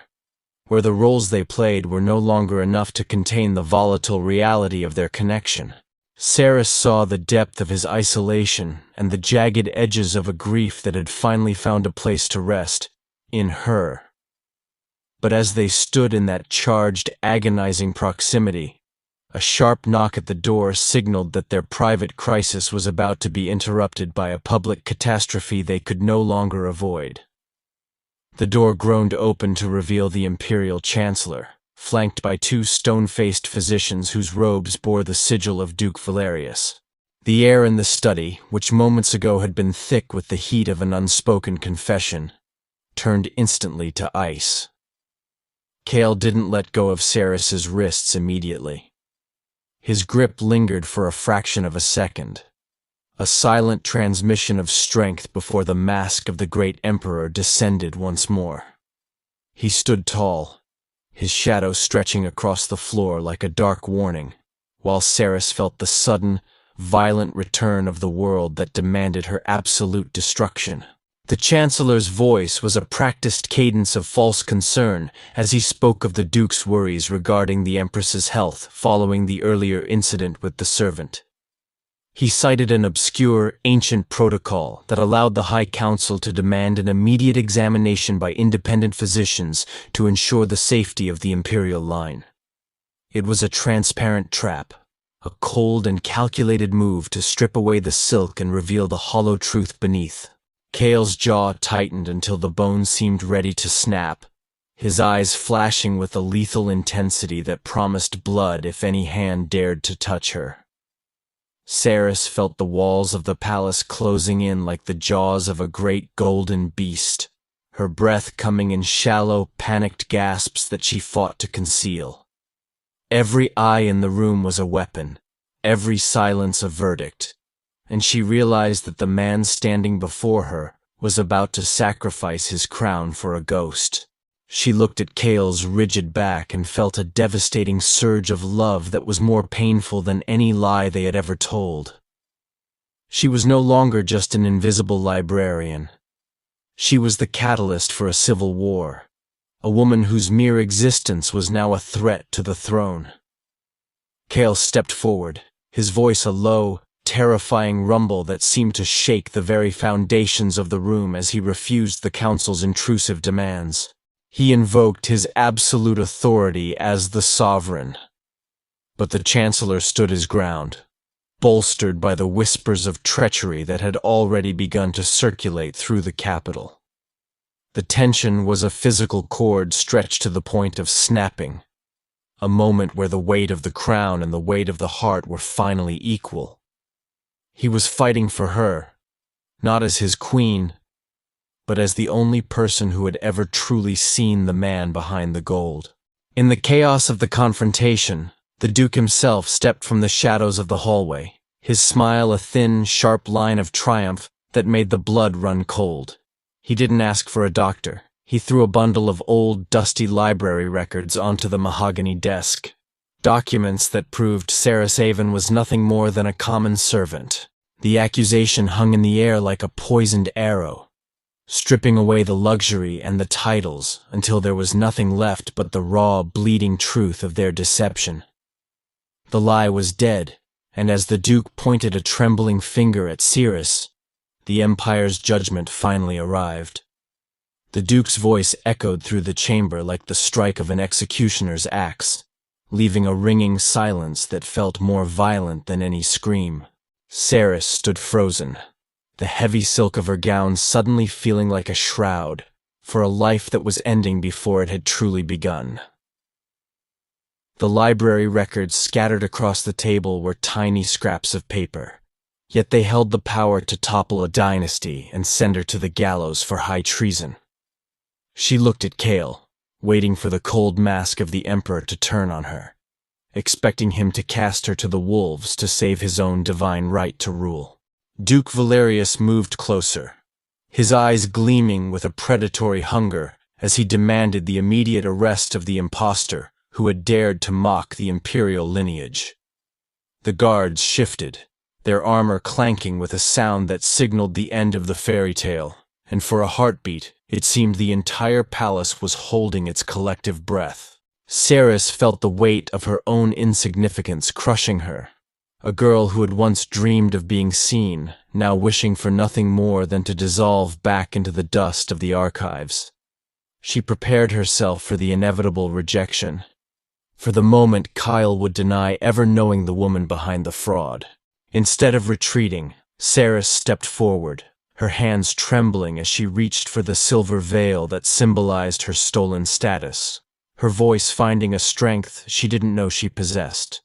where the roles they played were no longer enough to contain the volatile reality of their connection. Seris saw the depth of his isolation and the jagged edges of a grief that had finally found a place to rest in her. But as they stood in that charged, agonizing proximity, a sharp knock at the door signaled that their private crisis was about to be interrupted by a public catastrophe they could no longer avoid. The door groaned open to reveal the Imperial Chancellor, flanked by 2 stone-faced physicians whose robes bore the sigil of Duke Valerius. The air in the study, which moments ago had been thick with the heat of an unspoken confession, turned instantly to ice. Kael didn't let go of Seris's wrists immediately. His grip lingered for a fraction of a second, a silent transmission of strength before the mask of the great emperor descended once more. He stood tall, his shadow stretching across the floor like a dark warning, while Seris felt the sudden, violent return of the world that demanded her absolute destruction. The Chancellor's voice was a practiced cadence of false concern as he spoke of the Duke's worries regarding the Empress's health following the earlier incident with the servant. He cited an obscure, ancient protocol that allowed the High Council to demand an immediate examination by independent physicians to ensure the safety of the imperial line. It was a transparent trap, a cold and calculated move to strip away the silk and reveal the hollow truth beneath. Kael's jaw tightened until the bones seemed ready to snap, his eyes flashing with a lethal intensity that promised blood if any hand dared to touch her. Seris felt the walls of the palace closing in like the jaws of a great golden beast, her breath coming in shallow, panicked gasps that she fought to conceal. Every eye in the room was a weapon, every silence a verdict, and she realized that the man standing before her was about to sacrifice his crown for a ghost. She looked at Kael's rigid back and felt a devastating surge of love that was more painful than any lie they had ever told. She was no longer just an invisible librarian. She was the catalyst for a civil war, a woman whose mere existence was now a threat to the throne. Kael stepped forward, his voice a low, terrifying rumble that seemed to shake the very foundations of the room as he refused the council's intrusive demands. He invoked his absolute authority as the sovereign. But the Chancellor stood his ground, bolstered by the whispers of treachery that had already begun to circulate through the capital. The tension was a physical cord stretched to the point of snapping, a moment where the weight of the crown and the weight of the heart were finally equal. He was fighting for her, not as his queen, but as the only person who had ever truly seen the man behind the gold. In the chaos of the confrontation, The Duke himself stepped from the shadows of the hallway, his smile a thin, sharp line of triumph that made the blood run cold. He didn't ask for a doctor. He threw a bundle of old, dusty library records onto the mahogany desk. Documents that proved Seris Avan was nothing more than a common servant. The accusation hung in the air like a poisoned arrow, stripping away the luxury and the titles until there was nothing left but the raw, bleeding truth of their deception. The lie was dead, and as the Duke pointed a trembling finger at Seris, the Empire's judgment finally arrived. The Duke's voice echoed through the chamber like the strike of an executioner's axe, leaving a ringing silence that felt more violent than any scream. Seris stood frozen, the heavy silk of her gown suddenly feeling like a shroud for a life that was ending before it had truly begun. The library records scattered across the table were tiny scraps of paper, yet they held the power to topple a dynasty and send her to the gallows for high treason. She looked at Kael, waiting for the cold mask of the Emperor to turn on her, expecting him to cast her to the wolves to save his own divine right to rule. Duke Valerius moved closer, his eyes gleaming with a predatory hunger as he demanded the immediate arrest of the impostor who had dared to mock the imperial lineage. The guards shifted, their armor clanking with a sound that signaled the end of the fairy tale, and for a heartbeat, it seemed the entire palace was holding its collective breath. Seris felt the weight of her own insignificance crushing her. A girl who had once dreamed of being seen, now wishing for nothing more than to dissolve back into the dust of the archives. She prepared herself for the inevitable rejection. For the moment, Kael would deny ever knowing the woman behind the fraud. Instead of retreating, Seris stepped forward, her hands trembling as she reached for the silver veil that symbolized her stolen status, her voice finding a strength she didn't know she possessed.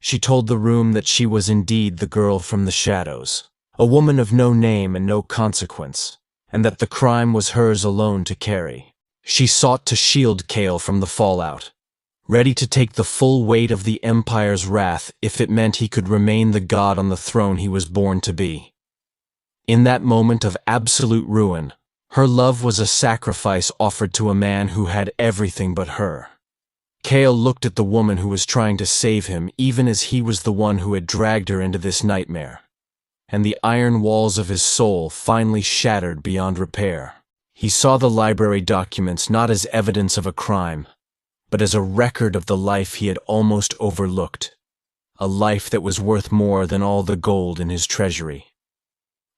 She told the room that she was indeed the girl from the shadows, a woman of no name and no consequence, and that the crime was hers alone to carry. She sought to shield Kael from the fallout, ready to take the full weight of the Empire's wrath if it meant he could remain the god on the throne he was born to be. In that moment of absolute ruin, her love was a sacrifice offered to a man who had everything but her. Kael looked at the woman who was trying to save him even as he was the one who had dragged her into this nightmare, and the iron walls of his soul finally shattered beyond repair. He saw the library documents not as evidence of a crime, but as a record of the life he had almost overlooked, a life that was worth more than all the gold in his treasury.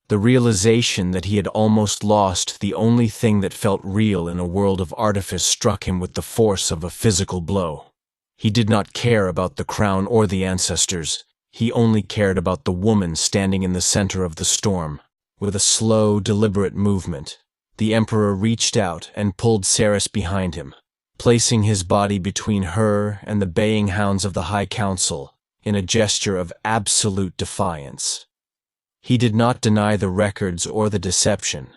The realization that he had almost lost the only thing that felt real in a world of artifice struck him with the force of a physical blow. He did not care about the crown or the ancestors. He only cared about the woman standing in the center of the storm. With a slow, deliberate movement, the Emperor reached out and pulled Seris behind him, placing his body between her and the baying hounds of the High Council in a gesture of absolute defiance. He did not deny the records or the deception.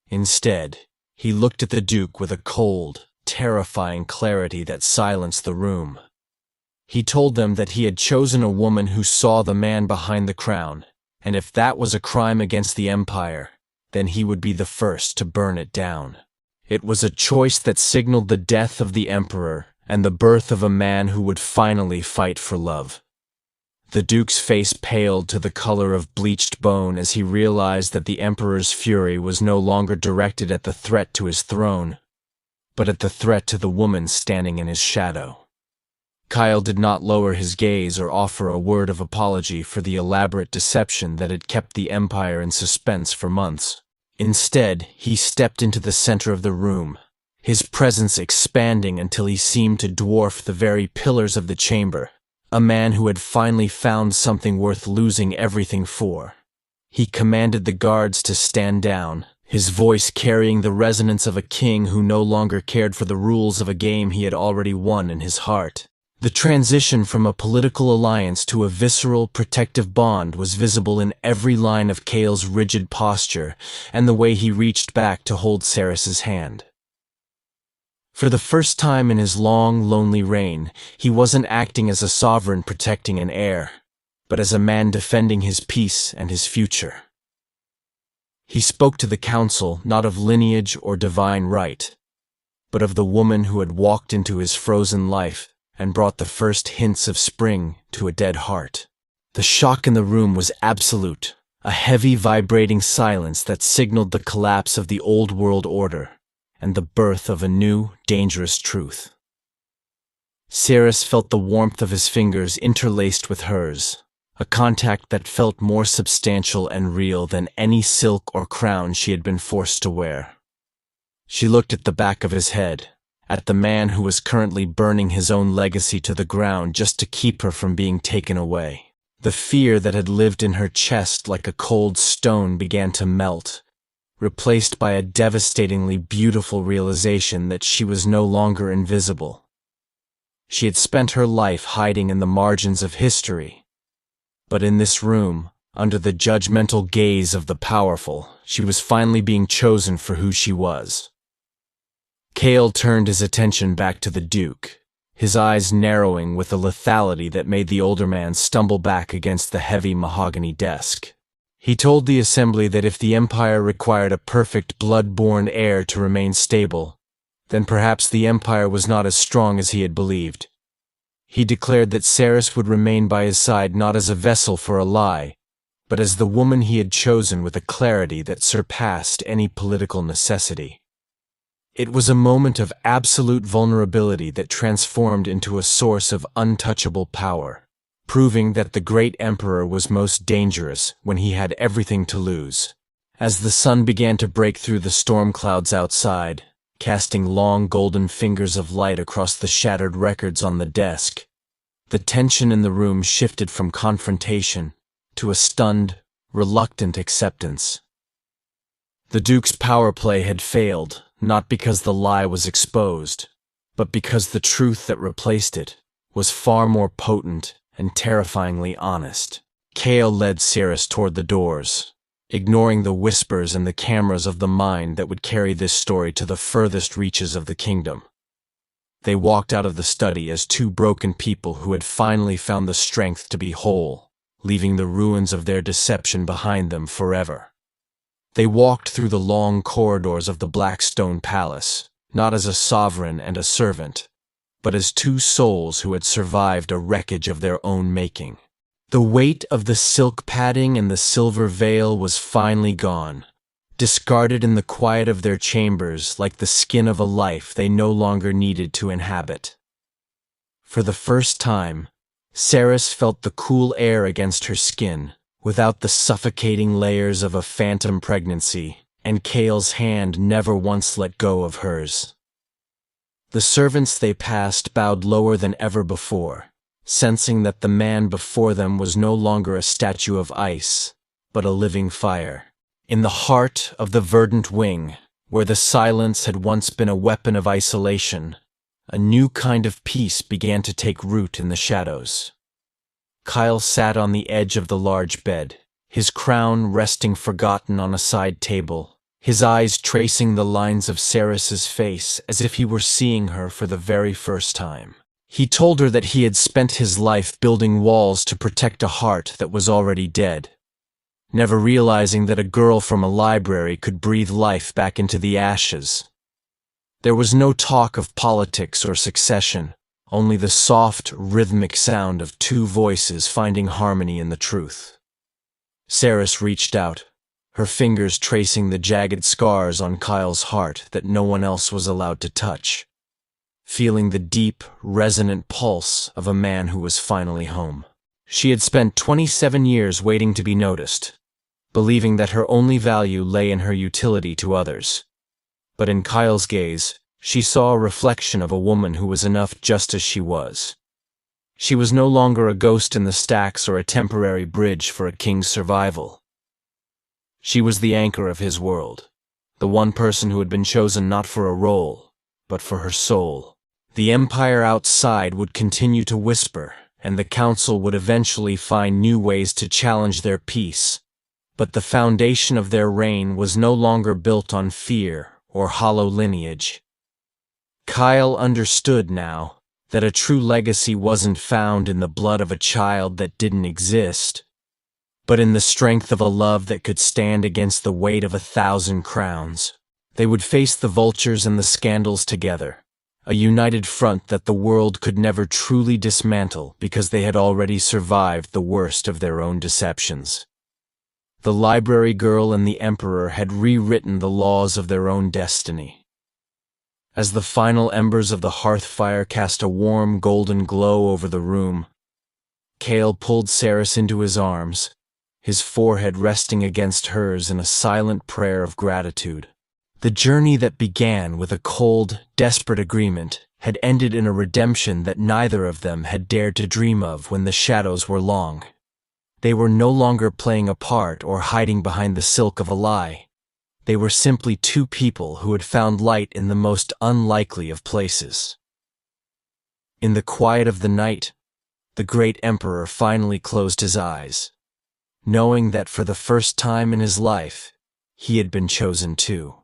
Instead, he looked at the Duke with a cold, terrifying clarity that silenced the room. He told them that he had chosen a woman who saw the man behind the crown, and if that was a crime against the Empire, then he would be the first to burn it down. It was a choice that signaled the death of the Emperor and the birth of a man who would finally fight for love. The Duke's face paled to the color of bleached bone as he realized that the Emperor's fury was no longer directed at the threat to his throne, but at the threat to the woman standing in his shadow. Kael did not lower his gaze or offer a word of apology for the elaborate deception that had kept the Empire in suspense for months. Instead, he stepped into the center of the room, his presence expanding until he seemed to dwarf the very pillars of the chamber. A man who had finally found something worth losing everything for. He commanded the guards to stand down, his voice carrying the resonance of a king who no longer cared for the rules of a game he had already won in his heart. The transition from a political alliance to a visceral, protective bond was visible in every line of Kael's rigid posture and the way he reached back to hold Seris's hand. For the first time in his long, lonely reign, he wasn't acting as a sovereign protecting an heir, but as a man defending his peace and his future. He spoke to the council not of lineage or divine right, but of the woman who had walked into his frozen life and brought the first hints of spring to a dead heart. The shock in the room was absolute, a heavy, vibrating silence that signaled the collapse of the old world order and the birth of a new, dangerous truth. Seris felt the warmth of his fingers interlaced with hers, a contact that felt more substantial and real than any silk or crown she had been forced to wear. She looked at the back of his head, at the man who was currently burning his own legacy to the ground just to keep her from being taken away. The fear that had lived in her chest like a cold stone began to melt, replaced by a devastatingly beautiful realization that she was no longer invisible. She had spent her life hiding in the margins of history, but in this room, under the judgmental gaze of the powerful, she was finally being chosen for who she was. Kael turned his attention back to the Duke, his eyes narrowing with a lethality that made the older man stumble back against the heavy mahogany desk. He told the assembly that if the Empire required a perfect blood-born heir to remain stable, then perhaps the Empire was not as strong as he had believed. He declared that Seris would remain by his side not as a vessel for a lie, but as the woman he had chosen with a clarity that surpassed any political necessity. It was a moment of absolute vulnerability that transformed into a source of untouchable power, proving that the great emperor was most dangerous when he had everything to lose. As the sun began to break through the storm clouds outside, casting long golden fingers of light across the shattered records on the desk, the tension in the room shifted from confrontation to a stunned, reluctant acceptance. The Duke's power play had failed, not because the lie was exposed, but because the truth that replaced it was far more potent and terrifyingly honest. Kael led Seris toward the doors, ignoring the whispers and the cameras of the mind that would carry this story to the furthest reaches of the kingdom. They walked out of the study as two broken people who had finally found the strength to be whole, leaving the ruins of their deception behind them forever. They walked through the long corridors of the Blackstone Palace, not as a sovereign and a servant, but as two souls who had survived a wreckage of their own making. The weight of the silk padding and the silver veil was finally gone, discarded in the quiet of their chambers like the skin of a life they no longer needed to inhabit. For the first time, Seris felt the cool air against her skin, without the suffocating layers of a phantom pregnancy, and Kael's hand never once let go of hers. The servants they passed bowed lower than ever before, sensing that the man before them was no longer a statue of ice, but a living fire. In the heart of the verdant wing, where the silence had once been a weapon of isolation, a new kind of peace began to take root in the shadows. Kael sat on the edge of the large bed, his crown resting forgotten on a side table, his eyes tracing the lines of Seris's face as if he were seeing her for the very first time. He told her that he had spent his life building walls to protect a heart that was already dead, never realizing that a girl from a library could breathe life back into the ashes. There was no talk of politics or succession, only the soft, rhythmic sound of two voices finding harmony in the truth. Seris reached out, her fingers tracing the jagged scars on Kael's heart that no one else was allowed to touch, feeling the deep, resonant pulse of a man who was finally home. She had spent 27 years waiting to be noticed, believing that her only value lay in her utility to others. But in Kael's gaze, she saw a reflection of a woman who was enough just as she was. She was no longer a ghost in the stacks or a temporary bridge for a king's survival. She was the anchor of his world, the one person who had been chosen not for a role, but for her soul. The empire outside would continue to whisper, and the council would eventually find new ways to challenge their peace, but the foundation of their reign was no longer built on fear or hollow lineage. Kael understood now that a true legacy wasn't found in the blood of a child that didn't exist, but in the strength of a love that could stand against the weight of 1,000 crowns. They would face the vultures and the scandals together, a united front that the world could never truly dismantle because they had already survived the worst of their own deceptions. The library girl and the emperor had rewritten the laws of their own destiny. As the final embers of the hearth fire cast a warm golden glow over the room, Kael pulled Seris into his arms, his forehead resting against hers in a silent prayer of gratitude. The journey that began with a cold, desperate agreement had ended in a redemption that neither of them had dared to dream of when the shadows were long. They were no longer playing a part or hiding behind the silk of a lie. They were simply two people who had found light in the most unlikely of places. In the quiet of the night, the great emperor finally closed his eyes, knowing that for the first time in his life, he had been chosen too.